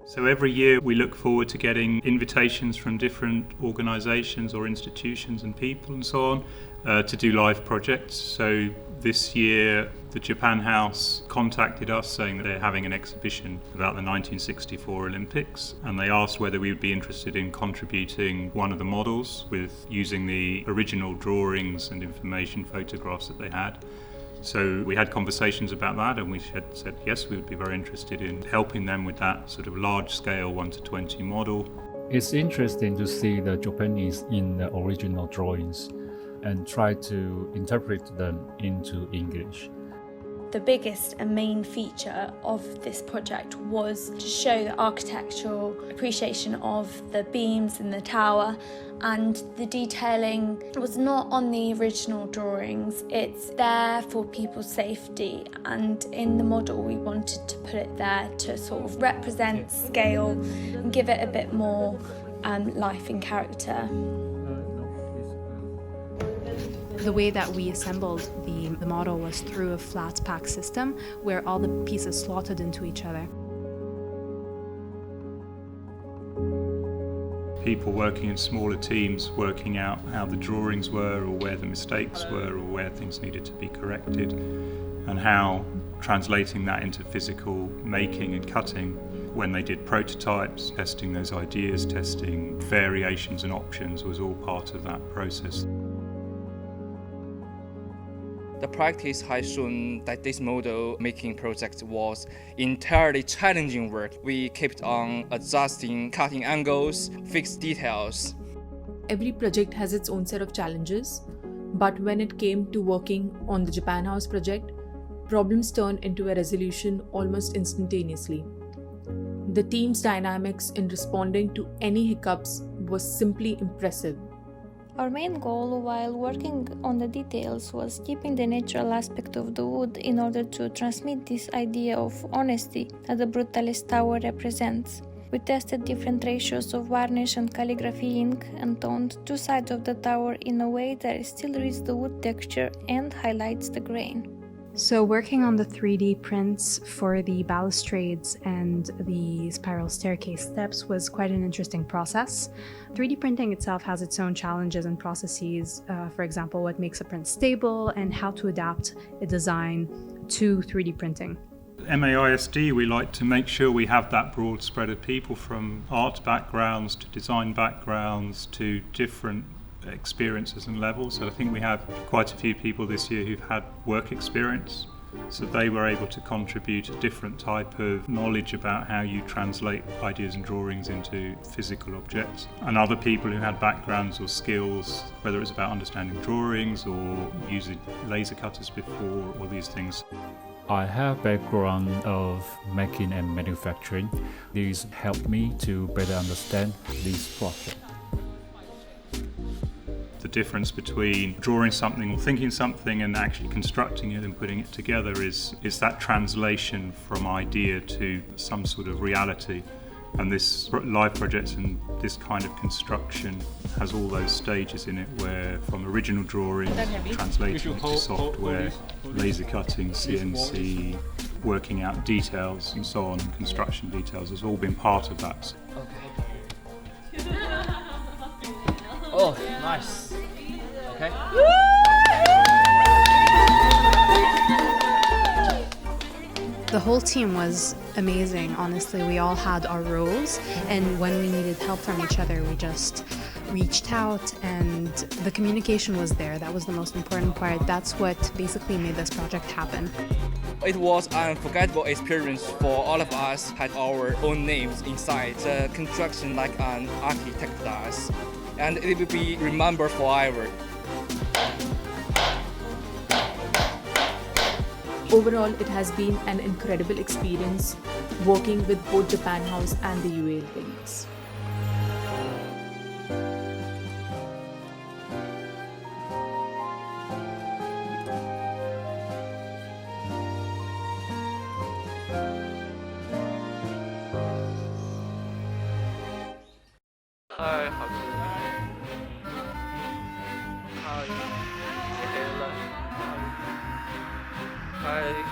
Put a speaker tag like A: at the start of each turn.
A: So every year we look forward to getting invitations from different organisations or institutions and people and so on to do live projects. So this year the Japan House contacted us saying that they're having an exhibition about the 1964 Olympics, and they asked whether we would be interested in contributing one of the models with using the original drawings and information photographs that they had. So we had conversations about that, and we had said yes, we would be very interested in helping them with that sort of large-scale 1:20 model.
B: It's interesting to see the Japanese in the original drawings and try to interpret them into English.
C: The biggest and main feature of this project was to show the architectural appreciation of the beams in the tower, and the detailing was not on the original drawings. It's there for people's safety, and in the model we wanted to put it there to sort of represent scale and give it a bit more life and character.
D: The way that we assembled the model was through a flat pack system where all the pieces slotted into each other.
A: People working in smaller teams, working out how the drawings were or where the mistakes were or where things needed to be corrected, and how translating that into physical making and cutting. When they did prototypes, testing those ideas, testing variations and options was all part of that process.
E: The practice has shown that this model making project was entirely challenging work. We kept on adjusting cutting angles, fixed details.
F: Every project has its own set of challenges, but when it came to working on the Japan House project, problems turned into a resolution almost instantaneously. The team's dynamics in responding to any hiccups was simply impressive.
G: Our main goal while working on the details was keeping the natural aspect of the wood in order to transmit this idea of honesty that the brutalist tower represents. We tested different ratios of varnish and calligraphy ink and toned two sides of the tower in a way that it still reads the wood texture and highlights the grain.
D: So working on the 3D prints for the balustrades and the spiral staircase steps was quite an interesting process. 3D printing itself has its own challenges and processes, for example, what makes a print stable and how to adapt a design to 3D printing.
A: MAISD, we like to make sure we have that broad spread of people from art backgrounds to design backgrounds to different experiences and levels. So I think we have quite a few people this year who've had work experience, so they were able to contribute a different type of knowledge about how you translate ideas and drawings into physical objects, and other people who had backgrounds or skills, whether it's about understanding drawings or using laser cutters before, or these things.
B: I have background of making and manufacturing. These helped me to better understand this project.
A: The difference between drawing something or thinking something and actually constructing it and putting it together is that translation from idea to some sort of reality. And this live project and this kind of construction has all those stages in it, where from original drawing, translating it to software, laser cutting, CNC, working out details and so on, construction details, has all been part of that.
E: Okay. Oh, nice. Okay.
D: The whole team was amazing, honestly. We all had our roles, and when we needed help from each other, we just reached out, and the communication was there. That was the most important part. That's what basically made this project happen.
E: It was an unforgettable experience for all of us. Had our own names inside the construction like an architect does, and it will be remembered forever.
F: Overall, it has been an incredible experience working with both Japan House and the UAL wings.
E: Hi.